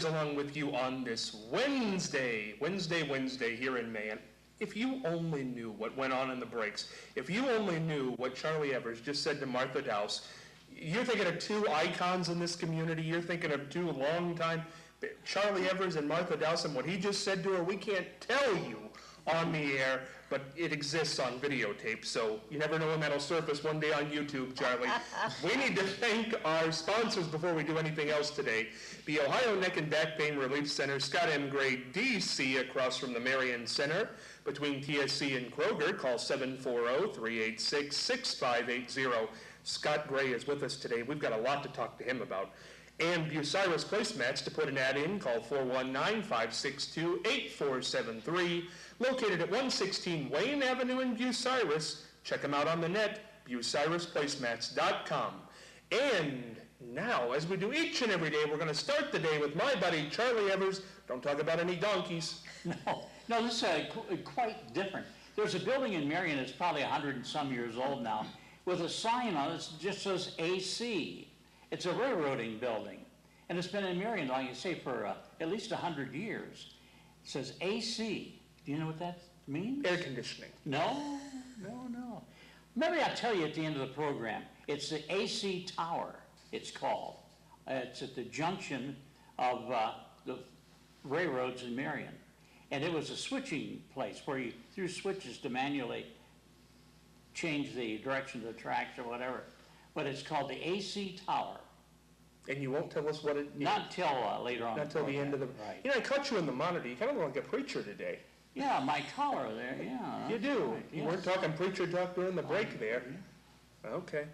Along with you on this Wednesday here in May. And if you only knew what went on in the breaks, if you only knew what Charlie Evers just said to Martha Dowse, you're thinking of two icons in this community. You're thinking of two long-time, Charlie Evers and Martha Dowse, and what he just said to her, we can't tell you on the air, but it exists on videotape, so you never know when that'll surface one day on YouTube, Charlie. We need to thank our sponsors before we do anything else today. The Ohio Neck and Back Pain Relief Center, Scott M. Gray, D.C., across from the Marion Center, between TSC and Kroger. Call 740-386-6580. Scott Gray is with us today. We've got a lot to talk to him about. And Bucyrus Placemats, to put an ad in, call 419-562-8473. Located at 116 Wayne Avenue in Bucyrus. Check them out on the net, bucyrusplacemats.com. And now, as we do each and every day, we're going to start the day with my buddy Charlie Evers. Don't talk about any donkeys. No, this is quite different. There's a building in Marion that's probably 100 and some years old now, with a sign on it that just says AC. It's a railroading building, and it's been in Marion, like you say, for at least 100 years. It says AC. Do you know what that means? Air conditioning. No. Maybe I'll tell you at the end of the program. It's the AC Tower, it's called. It's at the junction of the railroads in Marion. And it was a switching place where you threw switches to manually change the direction of the tracks or whatever. But it's called the AC Tower. And you won't tell us what it is? Not until later on. Not until the end of the... Right. You know, I caught you in the monitor. You kind of look like a preacher today. Yeah, my collar there, yeah. You do. Right, You yes. weren't talking preacher talk during the break there. Okay.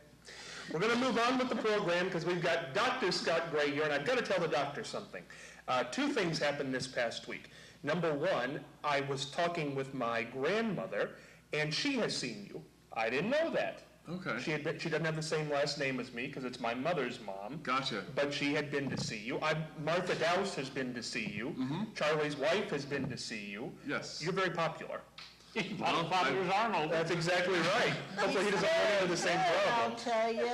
We're going to move on with the program because we've got Dr. Scott Gray here, and I've got to tell the doctor something. Two things happened this past week. Number one, I was talking with my grandmother, and she has seen you. I didn't know that. Okay. She doesn't have the same last name as me because it's my mother's mom. Gotcha. But she had been to see you. Martha Dowse has been to see you. Mm-hmm. Charlie's wife has been to see you. Yes. You're very popular. Father's Arnold. That's exactly right. Hopefully he doesn't run into the same I'll problem. tell you.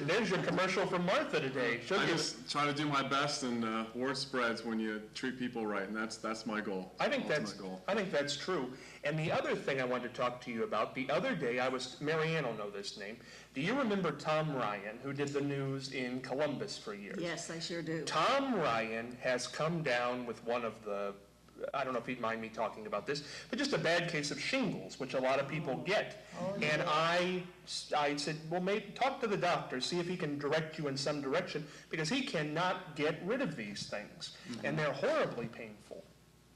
There's your commercial from Martha today. She'll I give just try to do my best, and word spreads when you treat people right, and that's my goal. I think Ultimate that's true. And the other thing I wanted to talk to you about, the other day Marianne will know this name. Do you remember Tom Ryan, who did the news in Columbus for years? Yes, I sure do. Tom Ryan has come down with one of the, I don't know if he'd mind me talking about this, but just a bad case of shingles, which a lot of people get. And I said, well, maybe talk to the doctor, see if he can direct you in some direction, because he cannot get rid of these things, and they're horribly painful.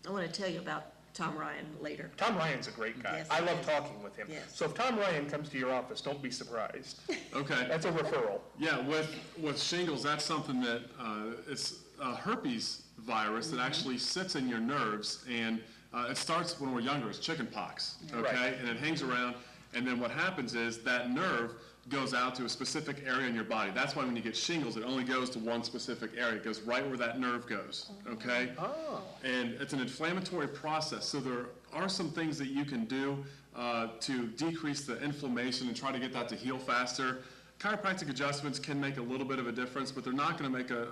I want to tell you about Tom Ryan later. Tom Ryan's a great guy. Yes, I he love is. talking with him. Yes. So if Tom Ryan comes to your office, don't be surprised. Okay. That's a referral. Yeah, with shingles, that's something that it's a herpes virus that actually sits in your nerves, and it starts when we're younger. It's chicken pox, okay? Right. And it hangs around, and then what happens is that nerve goes out to a specific area in your body. That's why when you get shingles, it only goes to one specific area. It goes right where that nerve goes, okay? Oh. And it's an inflammatory process, so there are some things that you can do to decrease the inflammation and try to get that to heal faster. Chiropractic adjustments can make a little bit of a difference, but they're not going to make a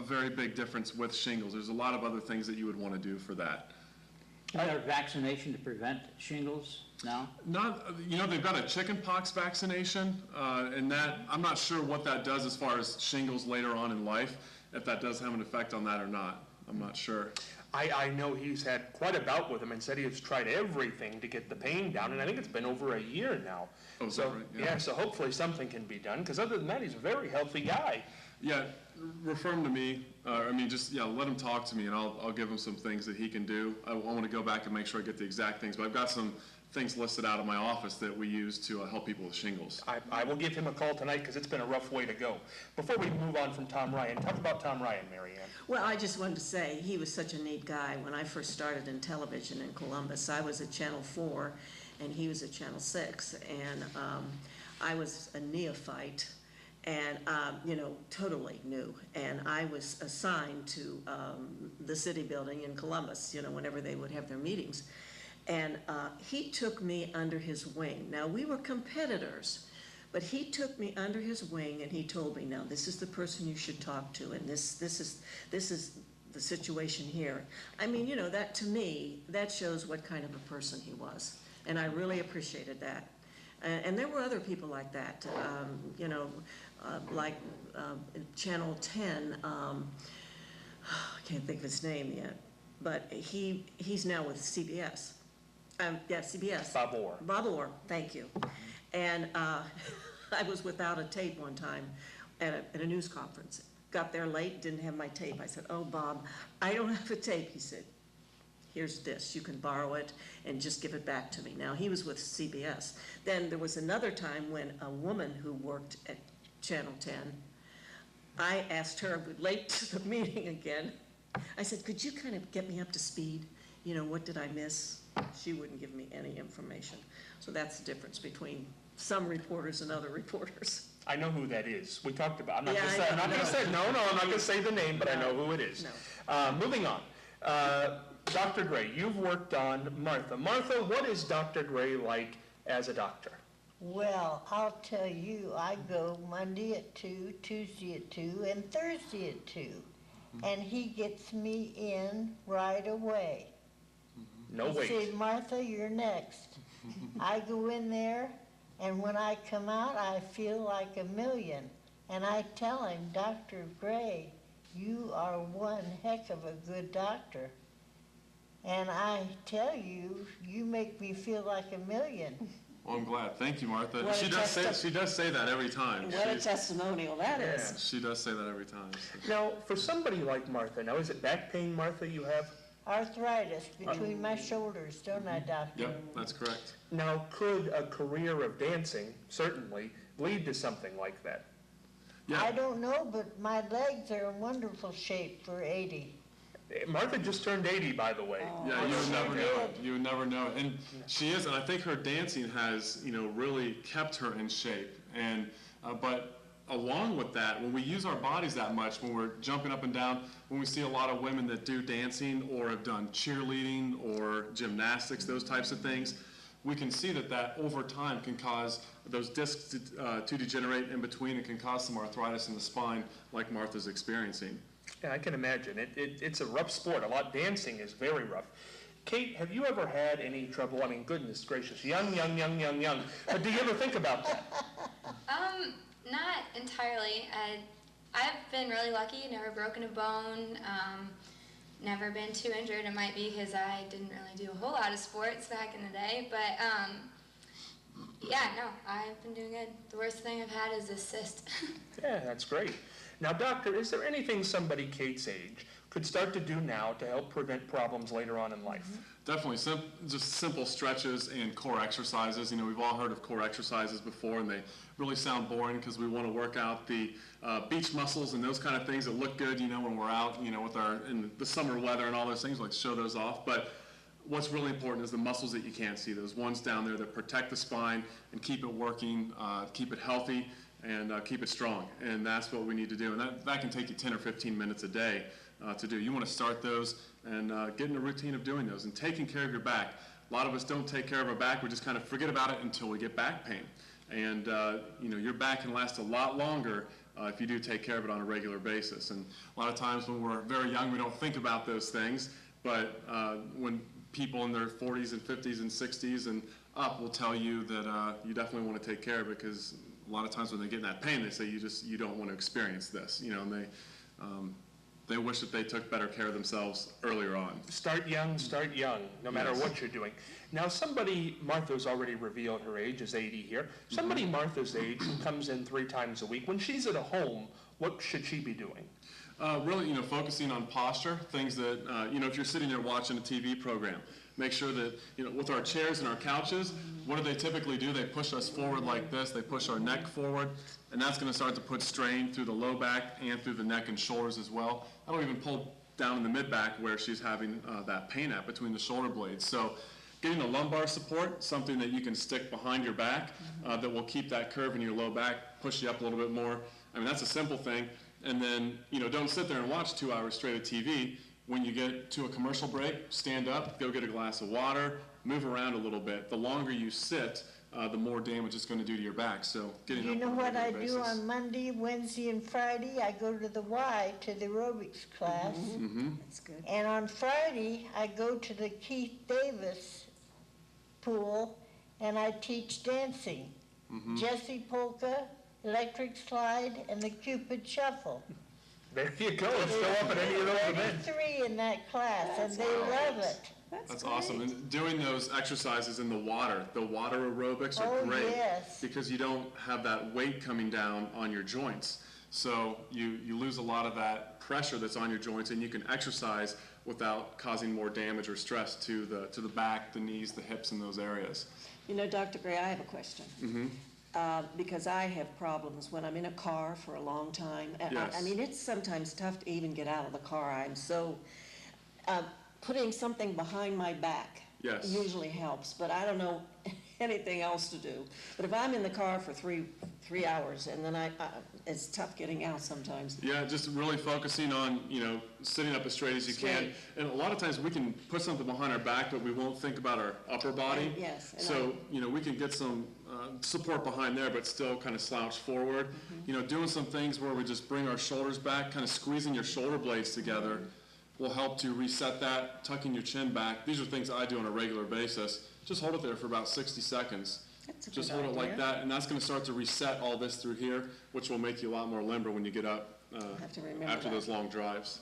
very big difference with shingles. There's a lot of other things that you would want to do for that. Is there a vaccination to prevent shingles now? They've got a chickenpox vaccination, and that, I'm not sure what that does as far as shingles later on in life, if that does have an effect on that or not. I'm not sure. I know he's had quite a bout with him and said he has tried everything to get the pain down, and I think it's been over a year now. Oh, is so, that right? Yeah, so hopefully something can be done, because other than that, he's a very healthy guy. Yeah, refer him to me. Let him talk to me, and I'll give him some things that he can do. I want to go back and make sure I get the exact things, but I've got some things listed out of my office that we use to help people with shingles. I will give him a call tonight, because it's been a rough way to go. Before we move on from Tom Ryan, talk about Tom Ryan, Marianne. Well, I just wanted to say he was such a neat guy. When I first started in television in Columbus, I was at Channel 4 and he was at Channel 6, and I was a neophyte and totally new, and I was assigned to the city building in Columbus, whenever they would have their meetings, and he took me under his wing. Now, we were competitors, But he took me under his wing and he told me, now, this is the person you should talk to, and this is the situation here. I mean, you know, that to me, that shows what kind of a person he was. And I really appreciated that. And there were other people like that, you know, like Channel 10, I can't think of his name yet, but he's now with CBS. Yeah, CBS. Bob Orr. Bob Orr, thank you. And I was without a tape one time at a news conference. Got there late, didn't have my tape. I said, oh, Bob, I don't have a tape. He said, here's this, you can borrow it and just give it back to me. Now, he was with CBS. Then there was another time when a woman who worked at Channel 10, I asked her, late to the meeting again, I said, could you kind of get me up to speed? You know, what did I miss? She wouldn't give me any information. So that's the difference between some reporters and other reporters. I know who that is. We talked about, I'm not Yeah, gonna I say, I'm know. not gonna say, no, I'm not gonna say the name, but I know who it is. No. Moving on. Dr. Gray, you've worked on Martha. Martha, what is Dr. Gray like as a doctor? Well, I'll tell you, I go Monday at 2, Tuesday at 2, and Thursday at 2. And he gets me in right away. No He wait. said, Martha, you're next. I go in there, and when I come out, I feel like a million. And I tell him, Dr. Gray, you are one heck of a good doctor. And I tell you, you make me feel like a million. Well, I'm glad. Thank you, Martha. What a She does say that every time. What a testimonial that is. She does say that every time. So. Now, for somebody like Martha, now is it back pain, Martha, you have? Arthritis between my shoulders, don't I, doctor? Yep, that's correct. Now, could a career of dancing, certainly, lead to something like that? Yeah. I don't know, but my legs are in wonderful shape for 80. Martha just turned 80, by the way. Yeah, you would she never know it. did. You would never know it. And she is, and I think her dancing has, you know, really kept her in shape. And, but along with that, when we use our bodies that much, when we're jumping up and down, when we see a lot of women that do dancing or have done cheerleading or gymnastics, those types of things, we can see that over time can cause those discs to degenerate in between. It can cause some arthritis in the spine like Martha's experiencing. Yeah, I can imagine. It's a rough sport. Dancing is very rough. Kate, have you ever had any trouble? I mean, goodness gracious, young. But do you ever think about that? Not entirely. I've been really lucky, never broken a bone, never been too injured. It might be because I didn't really do a whole lot of sports back in the day, but yeah, no, I've been doing good. The worst thing I've had is a cyst. Yeah, that's great. Now, doctor, is there anything somebody Kate's age could start to do now to help prevent problems later on in life? Definitely, just simple stretches and core exercises. You know, we've all heard of core exercises before, and they really sound boring because we want to work out the beach muscles and those kind of things that look good, you know, when we're out, you know, in the summer weather and all those things, like show those off. But what's really important is the muscles that you can't see, those ones down there that protect the spine and keep it working, keep it healthy, and keep it strong. And that's what we need to do. And that can take you 10 or 15 minutes a day to do. You want to start those and get in a routine of doing those and taking care of your back. A lot of us don't take care of our back. We just kind of forget about it until we get back pain. And you know, your back can last a lot longer if you do take care of it on a regular basis. And a lot of times when we're very young, we don't think about those things. But when people in their 40s and 50s and 60s and up will tell you that you definitely want to take care of it, because a lot of times when they get in that pain, they say you don't want to experience this, you know, and they wish that they took better care of themselves earlier on. Start young, no matter Yes. what you're doing. Now, somebody, Martha's already revealed her age is 80 here. Somebody Martha's age who comes in 3 times a week, when she's at home, what should she be doing? Really, you know, focusing on posture, things that, you know, if you're sitting there watching a TV program, make sure that, you know, with our chairs and our couches, what do they typically do? They push us forward like this, they push our neck forward, and that's going to start to put strain through the low back and through the neck and shoulders as well. I don't even pull down in the mid-back where she's having that pain at between the shoulder blades. So getting a lumbar support, something that you can stick behind your back that will keep that curve in your low back, push you up a little bit more. I mean, that's a simple thing. And then, you know, don't sit there and watch 2 hours straight of TV. When you get to a commercial break, stand up, go get a glass of water, move around a little bit. The longer you sit, the more damage it's going to do to your back. So getting You up know on a what I regular do basis. on Monday, Wednesday, and Friday? I go to the Y, to the aerobics class. That's good. And on Friday, I go to the Keith Davis pool and I teach dancing. Jessie Polka, Electric Slide, and the Cupid Shuffle. There you go, show up at any of those events. 33 in that class, and they love it. That's awesome. And doing those exercises in the water aerobics are Oh, great. yes. Because you don't have that weight coming down on your joints. So you lose a lot of that pressure that's on your joints, and you can exercise without causing more damage or stress to the back, the knees, the hips, and those areas. You know, Dr. Gray, I have a question. Because I have problems when I'm in a car for a long time. Yes. I mean, it's sometimes tough to even get out of the car. I'm so, putting something behind my back Yes. usually helps, but I don't know anything else to do. But if I'm in the car for three hours, and then it's tough getting out sometimes. Yeah, just really focusing on, sitting up as straight as you can. Straight. And a lot of times we can put something behind our back, but we won't think about our upper body. Yes, and So, we can get some support behind there, but still kind of slouch forward. Doing some things where we just bring our shoulders back, kind of squeezing your shoulder blades together will help to reset that, tucking your chin back. These are things I do on a regular basis. Just hold it there for about 60 seconds. That's a Just good hold it like idea. that, and that's going to start to reset all this through here, which will make you a lot more limber when you get up have to remember after that. those long drives.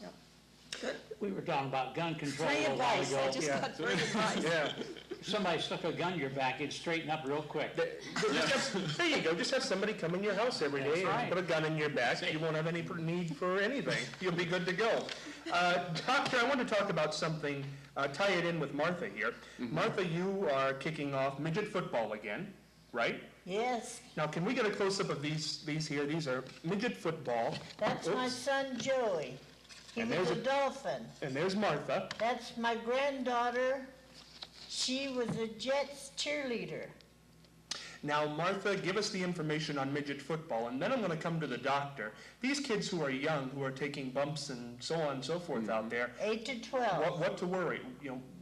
We were talking about gun control Free a while advice, ago. I just Yeah. got free advice. Yeah. If somebody stuck a gun in your back, it'd straighten up real quick. There you go, just have somebody come in your house every day That's right. and put a gun in your back, you won't have any need for anything, you'll be good to go. Doctor, I want to talk about something, tie it in with Martha here. Martha, you are kicking off midget football again, right? Yes, Now, can we get a close-up of these here? These are midget football. that's my Oops. son Joey. He And was there's a a- Dolphin. And there's Martha. That's my granddaughter. She was a Jets cheerleader. Now, Martha, give us the information on midget football, and then I'm going to come to the doctor. These kids who are young, who are taking bumps and so on and so forth out there, 8 to 12. what to worry?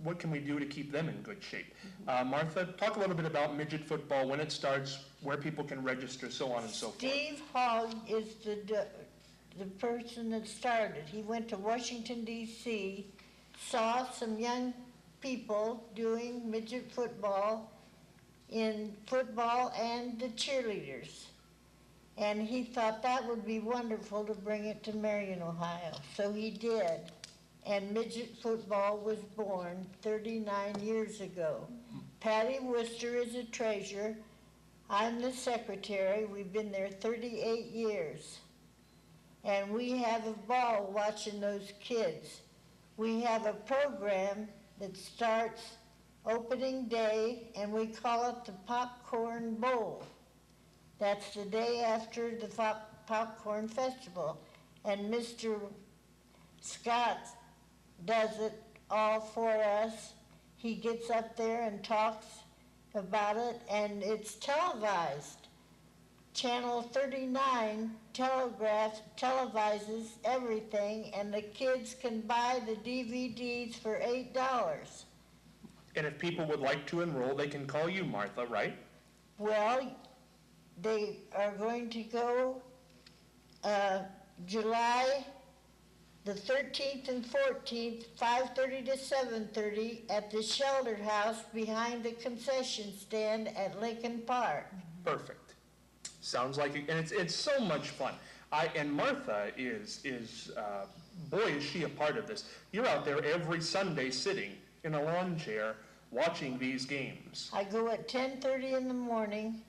What can we do to keep them in good shape? Martha, talk a little bit about midget football, when it starts, where people can register, so on and so forth. Steve Hogg is the person that started. He went to Washington D.C., saw some young people doing midget football in football and the cheerleaders. And he thought that would be wonderful to bring it to Marion, Ohio. So he did. And midget football was born 39 years ago. Patty Worcester is a treasurer. I'm the secretary. We've been there 38 years. And we have a ball watching those kids. We have a program that starts opening day, and we call it the Popcorn Bowl. That's the day after the Popcorn Festival. And Mr. Scott does it all for us. He gets up there and talks about it, and it's televised. Channel 39 televises everything, and the kids can buy the DVDs for $8. And if people would like to enroll, they can call you, Martha, right? Well, they are going to go July the 13th and 14th, 5:30 to 7:30 at the Shelter House behind the concession stand at Lincoln Park. Perfect. Sounds like, and it's so much fun. And Martha is boy, is she a part of this. You're out there every Sunday sitting in a lawn chair watching these games. I go at 10:30 in the morning.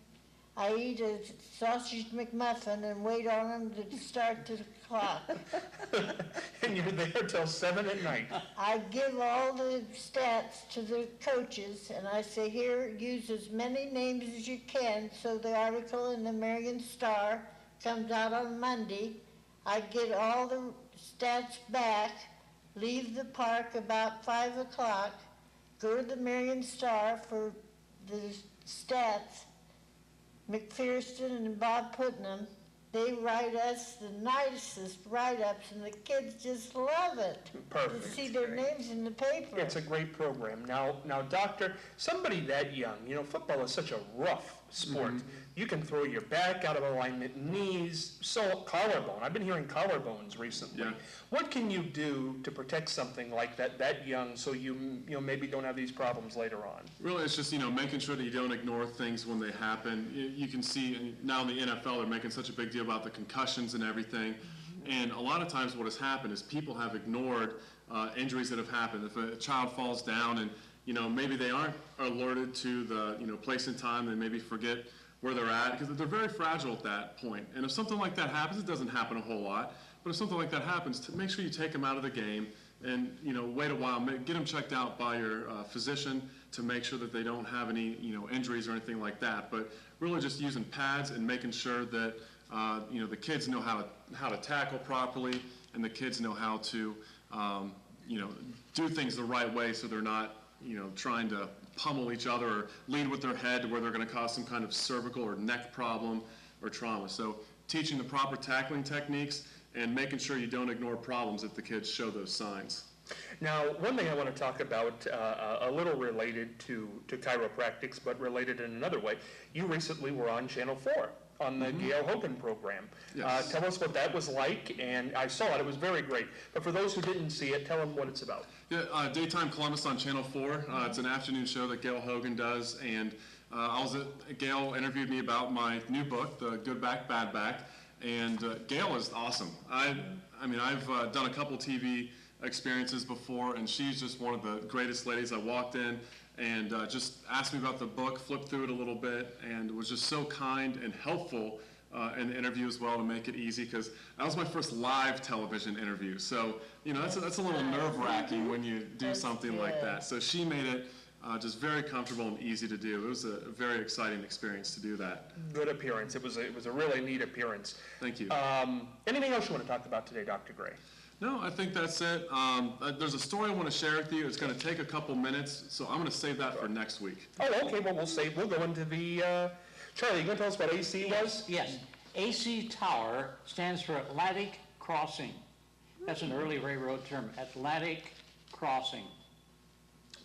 I eat a sausage McMuffin and wait on them to start the clock. And you're there till 7 at night. I give all the stats to the coaches, and I say, here, use as many names as you can, so the article in the Marion Star comes out on Monday. I get all the stats back, leave the park about 5 o'clock, go to the Marion Star for the stats, McPherson and Bob Putnam, they write us the nicest write-ups, and the kids just love it. To Perfect. see their names in the paper. It's a great program. Now, Doctor, somebody that young, football is such a rough sport. You can throw your back out of alignment, knees, collarbone. I've been hearing collarbones recently. Yeah. What can you do to protect something like that young, so you maybe don't have these problems later on? Really, it's just, making sure that you don't ignore things when they happen. You can see now in the NFL, they're making such a big deal about the concussions and everything. And a lot of times what has happened is people have ignored injuries that have happened. If a child falls down and, maybe they aren't alerted to the, place and time, they maybe forget where they're at, because they're very fragile at that point. And if something like that happens, it doesn't happen a whole lot, but if something like that happens, make sure you take them out of the game and, wait a while, get them checked out by your physician to make sure that they don't have any, injuries or anything like that. But really just using pads and making sure that, the kids know how to tackle properly, and the kids know how to, do things the right way, so they're not, trying to pummel each other or lead with their head to where they're going to cause some kind of cervical or neck problem or trauma. So teaching the proper tackling techniques and making sure you don't ignore problems if the kids show those signs. Now, one thing I want to talk about, a little related to chiropractics, but related in another way. You recently were on Channel 4 on the Gail Hogan program. Yes. Tell us what that was like, and I saw it. It was very great. But for those who didn't see it, tell them what it's about. Yeah, Daytime Columbus on Channel 4. It's an afternoon show that Gail Hogan does, and Gail interviewed me about my new book, The Good Back, Bad Back, and Gail is awesome. I've done a couple TV experiences before, and she's just one of the greatest ladies. I walked in and just asked me about the book, flipped through it a little bit, and was just so kind and helpful in the interview as well to make it easy, because that was my first live television interview. So, that's a little nerve-wracking when you do That's something good. like that. So she made it just very comfortable and easy to do. It was a very exciting experience to do that. Good appearance. It was a really neat appearance. Thank you. Anything else you want to talk about today, Dr. Gray? No, I think that's it. There's a story I want to share with you. It's going to take a couple minutes, so I'm going to save that for next week. Oh, okay. Well, we'll go into the. Charlie, you going to tell us what AC was? Yes. AC Tower stands for Atlantic Crossing. That's an early railroad term, Atlantic Crossing.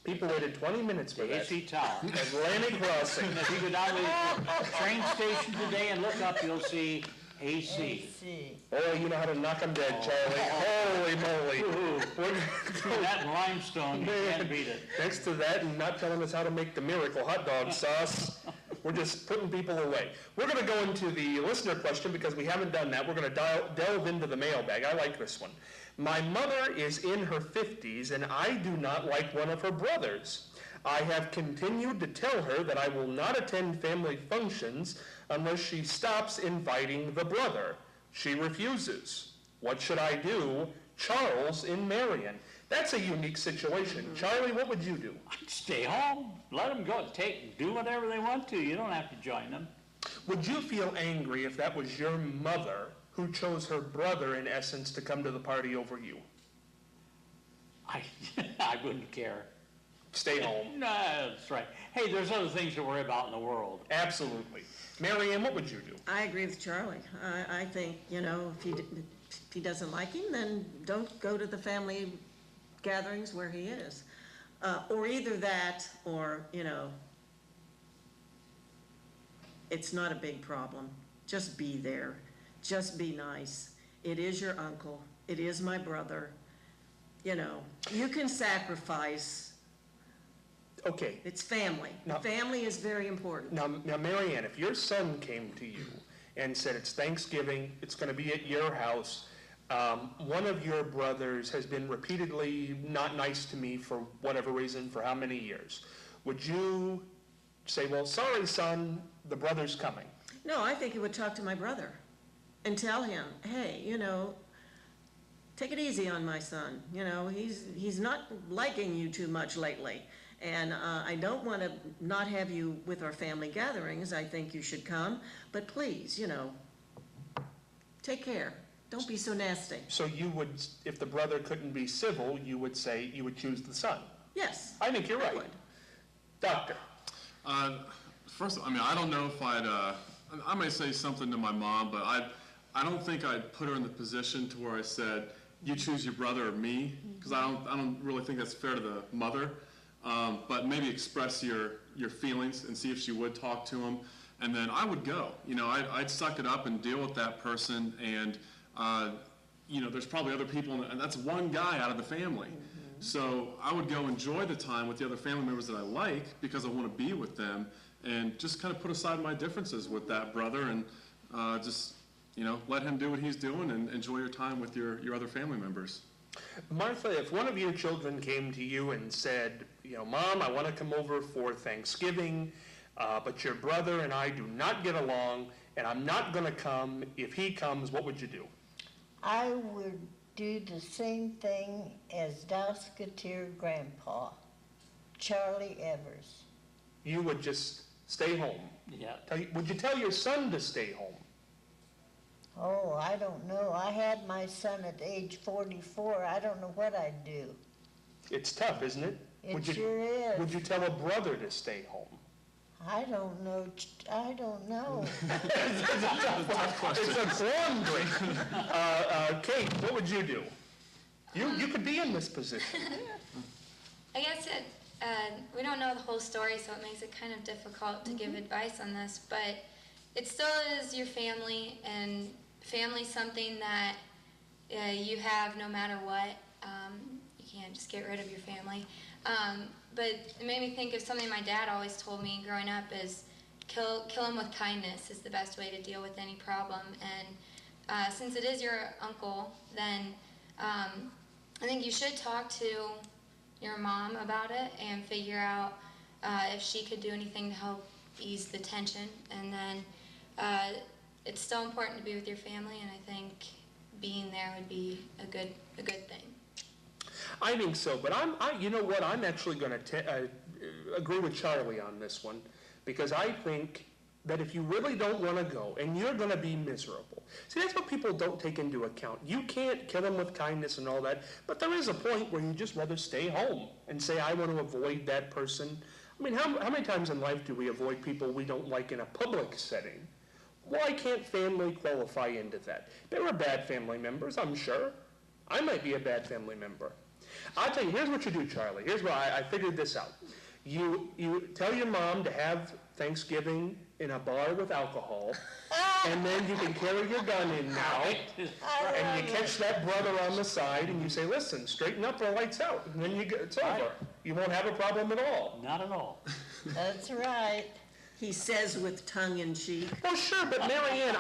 People waited 20 minutes for The that. AC Tower. Atlantic Crossing. If you go down to the train station today and look up, you'll see AC. AC. Oh, you know how to knock them dead, Charlie. Holy moly. We're- That and limestone, you can't beat it. Next to that, and not telling us how to make the miracle hot dog sauce, we're just putting people away. We're going to go into the listener question because we haven't done that. We're going to delve into the mailbag. I like this one. My mother is in her 50s, and I do not like one of her brothers. I have continued to tell her that I will not attend family functions unless she stops inviting the brother. She refuses. What should I do? Charles in Marion. That's a unique situation. Charlie, what would you do? Stay home, let them go, do whatever they want to. You don't have to join them. Would you feel angry if that was your mother who chose her brother, in essence, to come to the party over you? I wouldn't care. Stay home. No, that's right. Hey, there's other things to worry about in the world. Absolutely. Marianne, what would you do? I agree with Charlie. I think, if he doesn't like him, then don't go to the family gatherings where he is. Or either that, or, it's not a big problem. Just be there. Just be nice. It is your uncle. It is my brother. You can sacrifice. Okay. It's family. Now- Family is very important. Now, Marianne, if your son came to you and said, it's Thanksgiving, it's going to be at your house, one of your brothers has been repeatedly not nice to me for whatever reason, for how many years, would you say, well, sorry, son, the brother's coming? No, I think he would talk to my brother and tell him, hey, take it easy on my son. He's not liking you too much lately. And I don't want to not have you with our family gatherings. I think you should come. But please, take care. Don't be so nasty. So you would, if the brother couldn't be civil, you would say you would choose the son. Yes. I think you're I right. would. Doctor. First, I don't know if I may say something to my mom, but I don't think I'd put her in the position to where I said, you choose your brother or me, because I don't really think that's fair to the mother. But maybe express your feelings and see if she would talk to him. And then I would go. You know, I'd suck it up and deal with that person. And, you know, there's probably other people, and that's one guy out of the family. So I would go enjoy the time with the other family members that I like because I want to be with them, and just kind of put aside my differences with that brother and just, you know, let him do what he's doing and enjoy your time with your other family members. Martha, if one of your children came to you and said, you know, Mom, I want to come over for Thanksgiving, but your brother and I do not get along, and I'm not going to come. If he comes, what would you do? I would do the same thing as Dowsketeer Grandpa, Charlie Evers. You would just stay home. Yeah. Would you tell your son to stay home? Oh, I don't know. I had my son at age 44. I don't know what I'd do. It's tough, isn't it? It sure is. Would you tell a brother to stay home? I don't know. I don't know. It's a quandary. Kate, what would you do? You could be in this position. I guess we don't know the whole story, so it makes it kind of difficult to give advice on this, but it still is your family, and family's something that you have no matter what. You can't just get rid of your family. But it made me think of something my dad always told me growing up is kill him with kindness is the best way to deal with any problem. And since it is your uncle, then I think you should talk to your mom about it and figure out if she could do anything to help ease the tension. And then it's still important to be with your family, and I think being there would be a good thing. I think so, but you know what? I'm actually going to agree with Charlie on this one, because I think that if you really don't want to go, and you're going to be miserable. See, that's what people don't take into account. You can't kill them with kindness and all that, but there is a point where you just rather stay home and say, I want to avoid that person. I mean, how many times in life do we avoid people we don't like in a public setting? Why can't family qualify into that? There are bad family members, I'm sure. I might be a bad family member. I'll tell you, here's what you do, Charlie. Here's why I figured this out. You tell your mom to have Thanksgiving in a bar with alcohol, and then you can carry your gun in now, and you catch that brother on the side, and you say, listen, straighten up or lights out, and then it's over. You won't have a problem at all. Not at all. That's right. He says with tongue in cheek. Well, sure, but Mary Ann,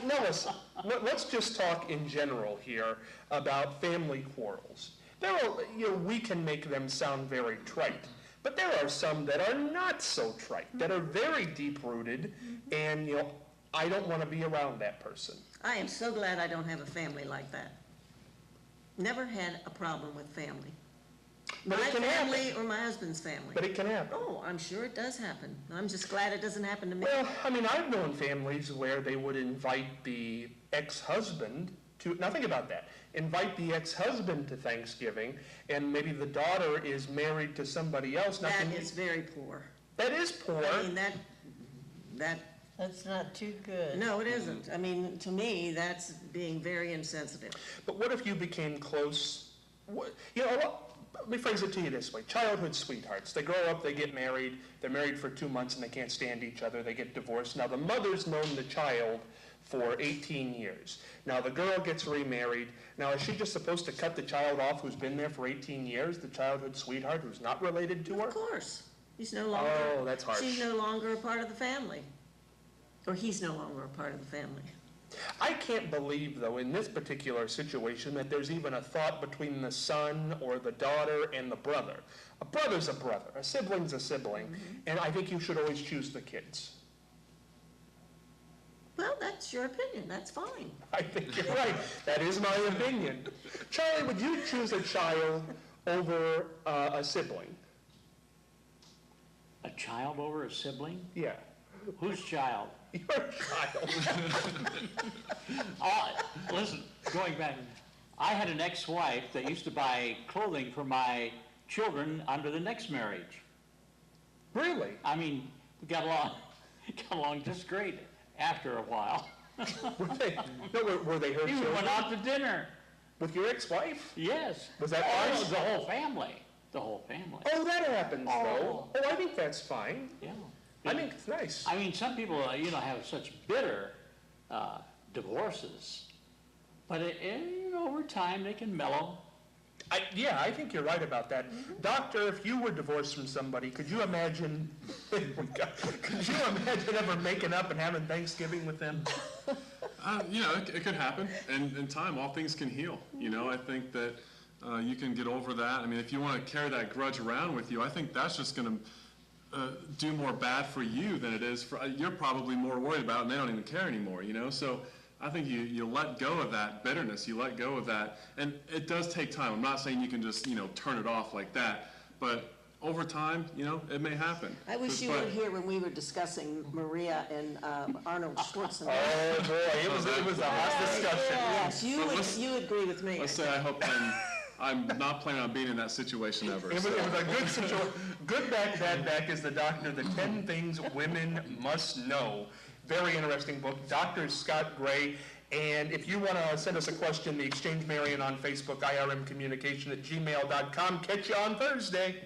no, listen, let's just talk in general here about family quarrels. There are, we can make them sound very trite, but there are some that are not so trite, that are very deep-rooted, and, I don't want to be around that person. I am so glad I don't have a family like that. Never had a problem with family. But My it can family happen. or my husband's family. But it can happen. Oh, I'm sure it does happen. I'm just glad it doesn't happen to me. Well, I mean, I've known families where they would invite the ex-husband to, now think about that, invite the ex-husband to Thanksgiving, and maybe the daughter is married to somebody else. Now, That is very poor. that is poor. I mean, That's not too good. no, it isn't. I mean, to me, that's being very insensitive. But what if you became close? Let me phrase it to you this way. Childhood sweethearts. They grow up, they get married. They're married for 2 months and they can't stand each other. They get divorced. Now, the mother's known the child for 18 years. Now, the girl gets remarried. Now, is she just supposed to cut the child off who's been there for 18 years, the childhood sweetheart who's not related to her? Of course. He's no longer. Oh, that's harsh. She's no longer a part of the family. Or he's no longer a part of the family. I can't believe, though, in this particular situation, that there's even a thought between the son or the daughter and the brother. A brother's a brother. A sibling's a sibling. And I think you should always choose the kids. Well, that's your opinion. That's fine. I think you're right. That is my opinion. Charlie, would you choose a child over a sibling? A child over a sibling? Yeah. Whose child? Your child. Listen, going back, I had an ex-wife that used to buy clothing for my children under the next marriage. Really? I mean, we got along just great after a while. Were they, no, were they her He children? went out to dinner. With your ex-wife? Yes. Was that Oh, fine? the whole family. The whole family. Oh, that happens though. Oh. Oh, I think that's fine. Yeah. I think it's nice. I mean, some people, have such bitter divorces, but over time they can mellow. Yeah, I think you're right about that. Doctor, if you were divorced from somebody, could you imagine, could you imagine ever making up and having Thanksgiving with them? It could happen, and in time, all things can heal. I think that you can get over that. I mean, if you want to carry that grudge around with you, I think that's just going to do more bad for you than it is for, you're probably more worried about it and they don't even care anymore, So I think you let go of that bitterness, you let go of that, and it does take time. I'm not saying you can just, turn it off like that, but over time, it may happen. I wish you were here when we were discussing Maria and Arnold Schwarzenegger. Oh, boy, it was a hot discussion. Yes, you agree with me. Let's say I hope I'm not planning on being in that situation ever. It was a good situation. Good Back, Bad Back is the doctor, the 10 things women must know. Very interesting book. Dr. Scott Gray. And if you want to send us a question, the Exchange Marion on Facebook, irmcommunication@gmail.com. Catch you on Thursday.